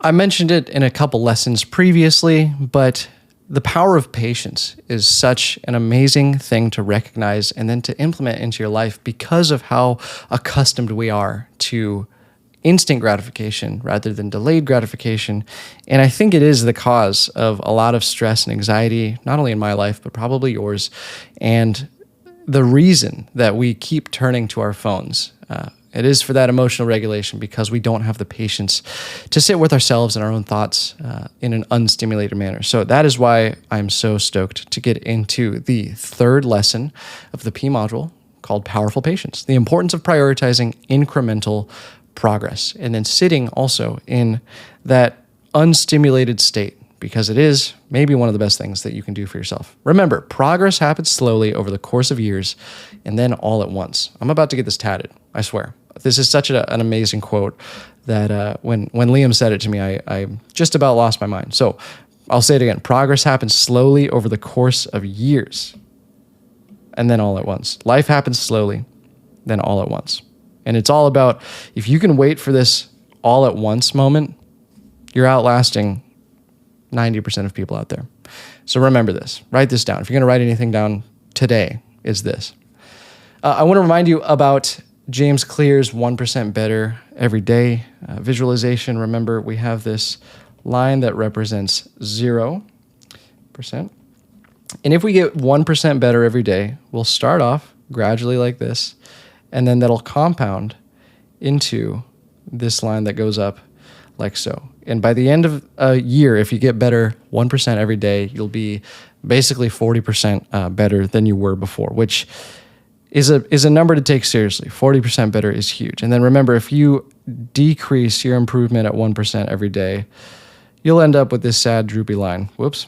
I mentioned it in a couple lessons previously, but the power of patience is such an amazing thing to recognize and then to implement into your life because of how accustomed we are to instant gratification rather than delayed gratification. And I think it is the cause of a lot of stress and anxiety, not only in my life, but probably yours. And the reason that we keep turning to our phones, it is for that emotional regulation because we don't have the patience to sit with ourselves and our own thoughts in an unstimulated manner. So that is why I'm so stoked to get into the third lesson of the P module called Powerful Patience, the importance of prioritizing incremental progress and then sitting also in that unstimulated state, because it is maybe one of the best things that you can do for yourself. Remember, progress happens slowly over the course of years and then all at once. I'm about to get this tatted, I swear. This is such an amazing quote that when Liam said it to me, I just about lost my mind. So I'll say it again. Progress happens slowly over the course of years and then all at once. Life happens slowly, then all at once. And it's all about, if you can wait for this all at once moment, you're outlasting 90% of people out there. So remember this. Write this down. If you're going to write anything down today, it's this. I want to remind you about James Clear's 1% Better Every Day visualization. Remember, we have this line that represents 0%. And if we get 1% better every day, we'll start off gradually like this, and then that'll compound into this line that goes up like so. And by the end of a year, if you get better 1% every day, you'll be basically 40% better than you were before, which is a number to take seriously. 40% better is huge. And then remember, if you decrease your improvement at 1% every day, you'll end up with this sad, droopy line. Whoops.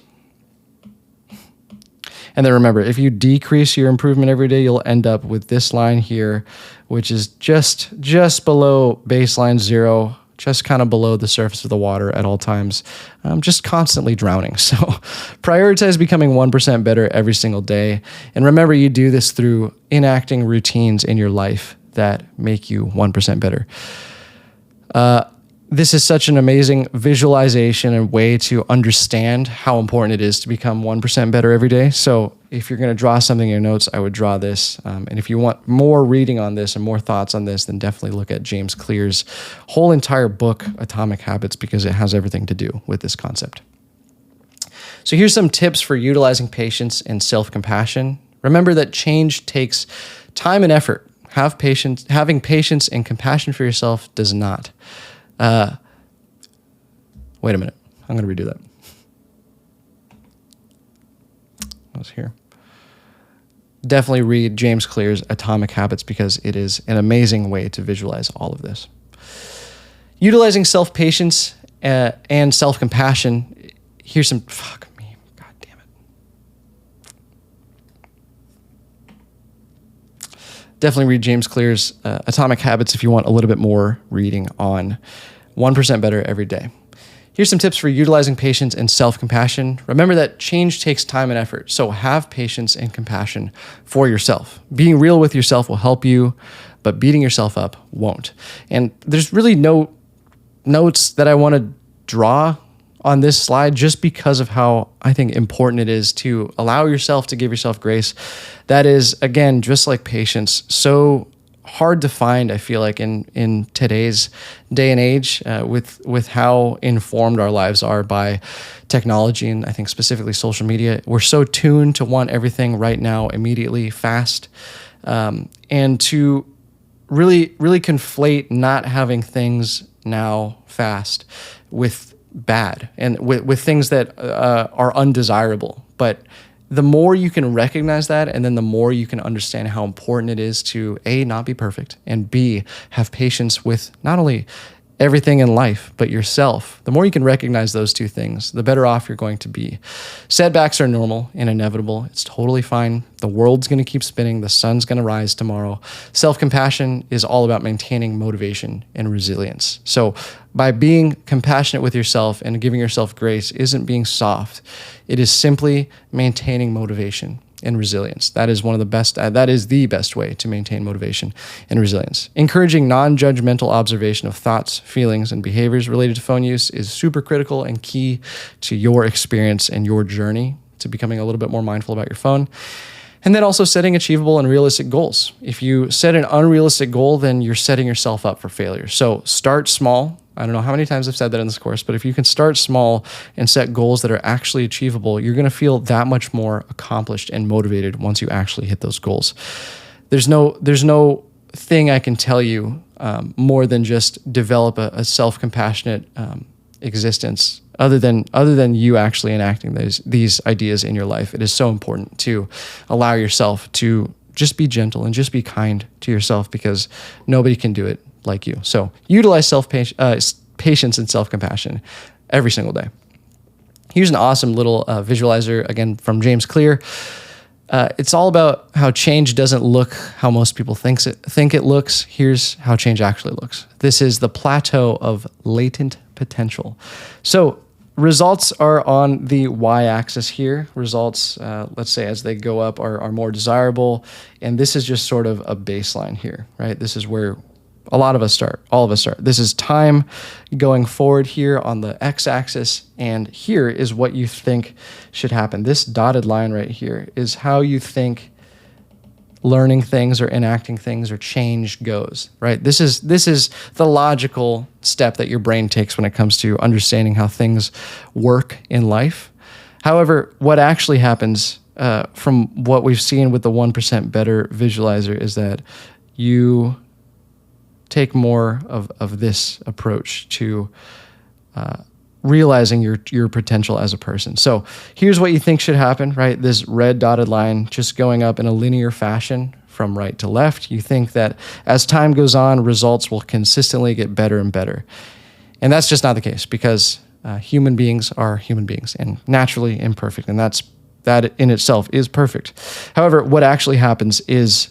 And then remember, if you decrease your improvement every day, you'll end up with this line here, which is just below baseline 0, just kind of below the surface of the water at all times, just constantly drowning. So prioritize becoming 1% better every single day. And remember, you do this through enacting routines in your life that make you 1% better. This is such an amazing visualization and way to understand how important it is to become 1% better every day. So if you're going to draw something in your notes, I would draw this. And if you want more reading on this and more thoughts on this, then definitely look at James Clear's whole entire book, Atomic Habits, because it has everything to do with this concept. So here's some tips for utilizing patience and self-compassion. Remember that change takes time and effort. Having patience and compassion for yourself does not. Wait a minute. I'm going to redo that. I was here. Definitely read James Clear's Atomic Habits because it is an amazing way to visualize all of this. Utilizing self-patience and self-compassion. Here's some... Fuck me. God damn it. Definitely read James Clear's Atomic Habits if you want a little bit more reading on 1% better every day. Here's some tips for utilizing patience and self-compassion. Remember that change takes time and effort, so have patience and compassion for yourself. Being real with yourself will help you, but beating yourself up won't. And there's really no notes that I want to draw on this slide just because of how I think important it is to allow yourself to give yourself grace. That is, again, just like patience, so hard to find, I feel like, in today's day and age with how informed our lives are by technology and I think specifically social media. We're so tuned to want everything right now, immediately, fast, and to really conflate not having things now fast with bad and with things that are undesirable. But the more you can recognize that, and then the more you can understand how important it is to A, not be perfect, and B, have patience with not only everything in life, but yourself. The more you can recognize those two things, the better off you're going to be. Setbacks are normal and inevitable. It's totally fine. The world's going to keep spinning. The sun's going to rise tomorrow. Self-compassion is all about maintaining motivation and resilience. So by being compassionate with yourself and giving yourself grace isn't being soft. It is simply maintaining motivation. and resilience. That is that is the best way to maintain motivation and resilience. Encouraging non-judgmental observation of thoughts, feelings, and behaviors related to phone use is super critical and key to your experience and your journey to becoming a little bit more mindful about your phone. And then also setting achievable and realistic goals. If you set an unrealistic goal, then you're setting yourself up for failure. So start small. I don't know how many times I've said that in this course, but if you can start small and set goals that are actually achievable, you're going to feel that much more accomplished and motivated once you actually hit those goals. There's no thing I can tell you more than just develop a self-compassionate existence. Other than you actually enacting these ideas in your life, it is so important to allow yourself to just be gentle and just be kind to yourself, because nobody can do it like you. So utilize patience and self-compassion every single day. Here's an awesome little visualizer, again, from James Clear. It's all about how change doesn't look how most people think it looks. Here's how change actually looks. This is the plateau of latent potential. So results are on the y-axis here. Results, let's say as they go up, are more desirable. And this is just sort of a baseline here, right? This is where a lot of us start. All of us start. This is time going forward here on the x-axis. And here is what you think should happen. This dotted line right here is how you think learning things or enacting things or change goes, right? This is the logical step that your brain takes when it comes to understanding how things work in life. However, what actually happens from what we've seen with the 1% Better visualizer is that you take more of this approach to realizing your potential as a person. So here's what you think should happen, right? This red dotted line just going up in a linear fashion from right to left. You think that as time goes on, results will consistently get better and better. And that's just not the case, because human beings are human beings and naturally imperfect. And that in itself is perfect. However, what actually happens is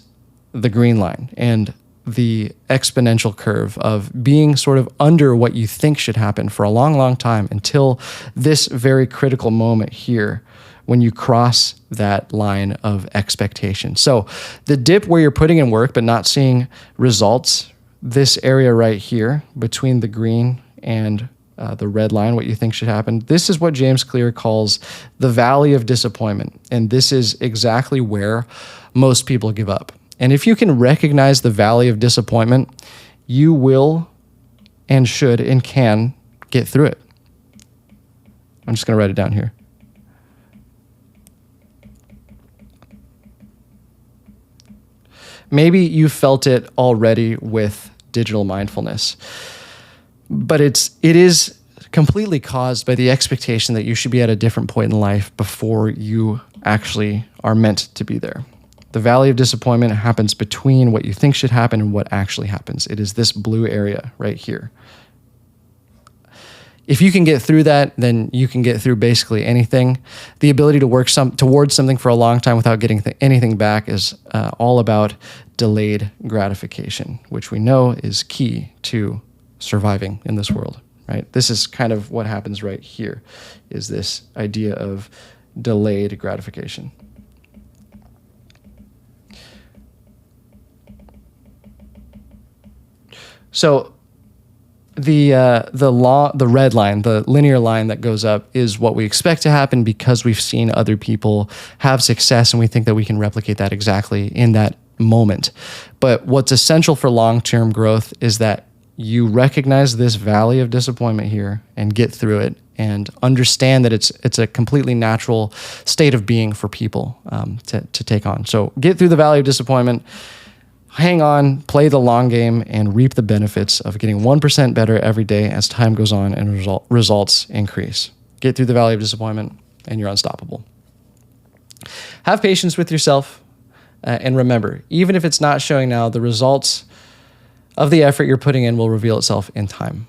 the green line and the exponential curve of being sort of under what you think should happen for a long, long time, until this very critical moment here when you cross that line of expectation. So the dip where you're putting in work but not seeing results, this area right here between the green and the red line, what you think should happen, this is what James Clear calls the valley of disappointment. And this is exactly where most people give up. And if you can recognize the valley of disappointment, you will and should and can get through it. I'm just going to write it down here. Maybe you felt it already with digital mindfulness, but it is completely caused by the expectation that you should be at a different point in life before you actually are meant to be there. The valley of disappointment happens between what you think should happen and what actually happens. It is this blue area right here. If you can get through that, then you can get through basically anything. The ability to work towards something for a long time without getting anything back is all about delayed gratification, which we know is key to surviving in this world, right? This is kind of what happens right here, is this idea of delayed gratification. So the red line, the linear line that goes up, is what we expect to happen because we've seen other people have success and we think that we can replicate that exactly in that moment. But what's essential for long-term growth is that you recognize this valley of disappointment here and get through it and understand that it's a completely natural state of being for people to take on. So get through the valley of disappointment, hang on, play the long game, and reap the benefits of getting 1% better every day as time goes on and results increase. Get through the valley of disappointment, and you're unstoppable. Have patience with yourself, and remember, even if it's not showing now, the results of the effort you're putting in will reveal itself in time.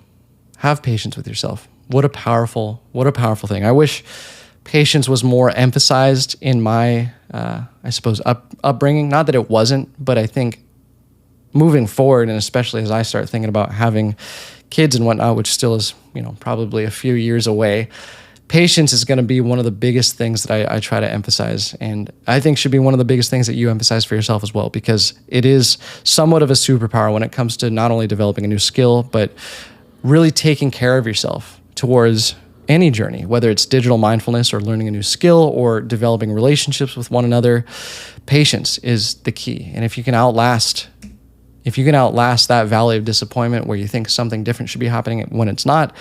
Have patience with yourself. What a powerful thing. I wish patience was more emphasized in my, I suppose, upbringing. Not that it wasn't, but I think moving forward, and especially as I start thinking about having kids and whatnot, which still is, probably a few years away, Patience is going to be one of the biggest things that I try to emphasize, and I think should be one of the biggest things that you emphasize for yourself as well, because it is somewhat of a superpower when it comes to not only developing a new skill, but really taking care of yourself towards any journey, whether it's digital mindfulness or learning a new skill or developing relationships with one another. Patience is the key. And if you can outlast that valley of disappointment where you think something different should be happening when it's not,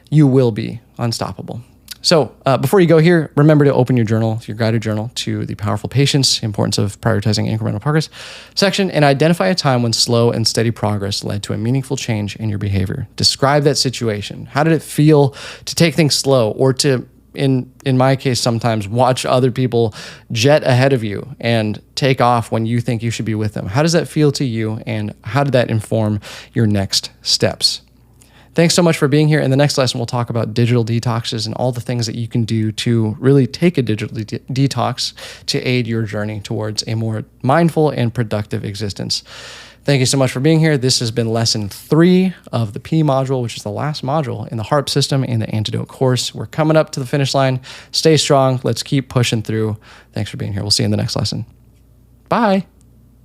you will be unstoppable. So before you go here, remember to open your journal, your guided journal, to the Powerful Patience, Importance of Prioritizing Incremental Progress section, and identify a time when slow and steady progress led to a meaningful change in your behavior. Describe that situation. How did it feel to take things slow, or to, in my case, sometimes watch other people jet ahead of you and take off when you think you should be with them? How does that feel to you, and how did that inform your next steps? Thanks so much for being here. In the next lesson, we'll talk about digital detoxes and all the things that you can do to really take a digital detox to aid your journey towards a more mindful and productive existence. Thank you so much for being here. This has been lesson 3 of the P module, which is the last module in the HARP system in the Antidote course. We're coming up to the finish line. Stay strong. Let's keep pushing through. Thanks for being here. We'll see you in the next lesson. Bye.